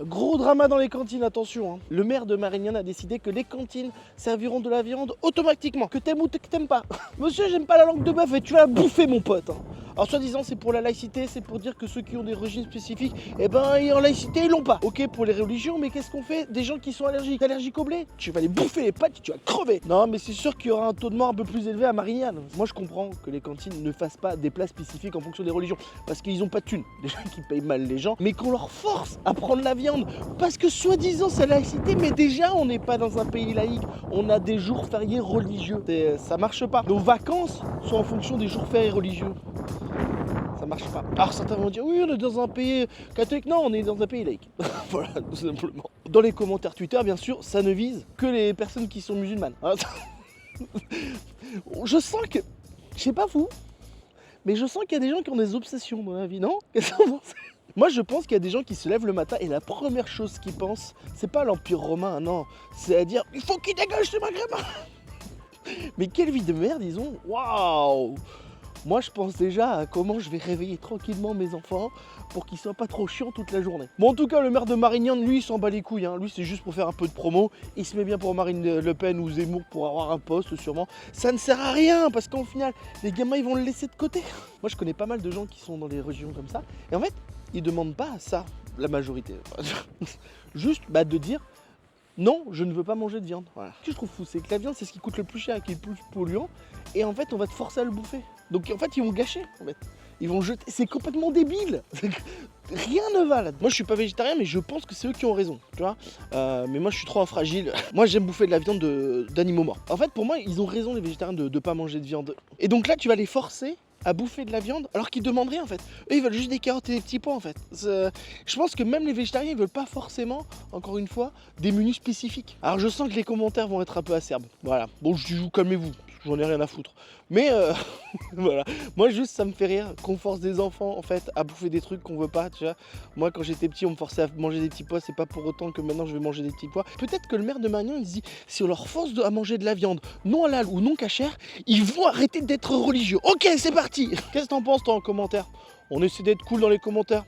Gros drama dans les cantines, attention. Le maire de Marignane a décidé que les cantines serviront de la viande automatiquement. Que t'aimes ou que t'aimes pas. Monsieur, j'aime pas la langue de bœuf et tu vas la bouffer, mon pote. Alors, soi-disant, c'est pour la laïcité, c'est pour dire que ceux qui ont des régimes spécifiques, eh ben, en laïcité, ils l'ont pas. Ok, pour les religions, mais qu'est-ce qu'on fait des gens qui sont allergiques? T'es allergique au blé? Tu vas les bouffer les pattes, tu vas crever. Non, mais c'est sûr qu'il y aura un taux de mort un peu plus élevé à Marignane. Moi, je comprends que les cantines ne fassent pas des plats spécifiques en fonction des religions, parce qu'ils ont pas de thunes. Déjà qu'ils payent mal les gens, mais qu'on leur force à prendre la viande, parce que soi-disant, c'est la laïcité, mais déjà, on n'est pas dans un pays laïque. On a des jours fériés religieux. Ça marche pas. Nos vacances sont en fonction des jours fériés religieux. Ça marche pas. Alors certains vont dire oui, on est dans un pays catholique. Non, on est dans un pays laïque. Voilà, tout simplement. Dans les commentaires Twitter, bien sûr, ça ne vise que les personnes qui sont musulmanes. Je sens que, je sais pas vous, mais je sens qu'il y a des gens qui ont des obsessions dans la vie, non? Qu'est-ce que vous pensez? Moi, je pense qu'il y a des gens qui se lèvent le matin et la première chose qu'ils pensent, c'est pas l'Empire romain, non. C'est à dire il faut qu'il dégage ce maghrébin. Mais quelle vie de merde, disons. Waouh! Moi, je pense déjà à comment je vais réveiller tranquillement mes enfants pour qu'ils soient pas trop chiants toute la journée. Bon, en tout cas, le maire de Marignane, lui, il s'en bat les couilles. Lui, c'est juste pour faire un peu de promo. Il se met bien pour Marine Le Pen ou Zemmour pour avoir un poste, sûrement. Ça ne sert à rien parce qu'au final, les gamins, ils vont le laisser de côté. Moi, je connais pas mal de gens qui sont dans les régions comme ça. Et en fait, ils demandent pas ça, la majorité. Juste de dire non, je ne veux pas manger de viande. Voilà. Ce que je trouve fou, c'est que la viande, c'est ce qui coûte le plus cher et qui est le plus polluant. Et en fait, on va te forcer à le bouffer. Donc en fait, ils vont gâcher. En fait. Ils vont jeter. C'est complètement débile. Rien ne va là. Moi, je suis pas végétarien, mais je pense que c'est eux qui ont raison. Tu vois. Mais moi, je suis trop fragile. Moi, j'aime bouffer de la viande d'animaux morts. En fait, pour moi, ils ont raison, les végétariens, de ne pas manger de viande. Et donc là, tu vas les forcer à bouffer de la viande alors qu'ils demandent rien en fait. Eux ils veulent juste des carottes et des petits pois en fait. Je pense que même les végétariens ils veulent pas forcément, encore une fois, des menus spécifiques. Alors je sens que les commentaires vont être un peu acerbes. Voilà. Bon je dis calmez-vous, j'en ai rien à foutre. Mais voilà. Moi juste ça me fait rire qu'on force des enfants en fait à bouffer des trucs qu'on veut pas, tu vois. Moi quand j'étais petit on me forçait à manger des petits pois, c'est pas pour autant que maintenant je vais manger des petits pois. Peut-être que le maire de Marignane il se dit si on leur force à manger de la viande non halal ou non cachère, ils vont arrêter d'être religieux. Ok c'est parti. Qu'est-ce que t'en penses toi en commentaire? On essaie d'être cool dans les commentaires.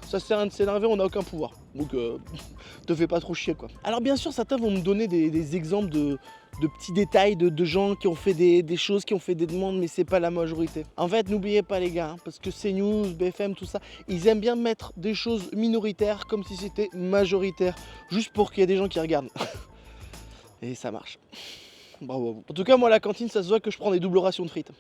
Ça sert à rien de s'énerver, on n'a aucun pouvoir. Donc te fais pas trop chier quoi. Alors bien sûr certains vont me donner des exemples de petits détails de gens qui ont fait des choses, qui ont fait des demandes, mais c'est pas la majorité. En fait, n'oubliez pas les gars, parce que CNews, BFM, tout ça, ils aiment bien mettre des choses minoritaires comme si c'était majoritaire, juste pour qu'il y ait des gens qui regardent. Et ça marche. Bravo à vous. En tout cas, moi, à la cantine, ça se voit que je prends des doubles rations de frites.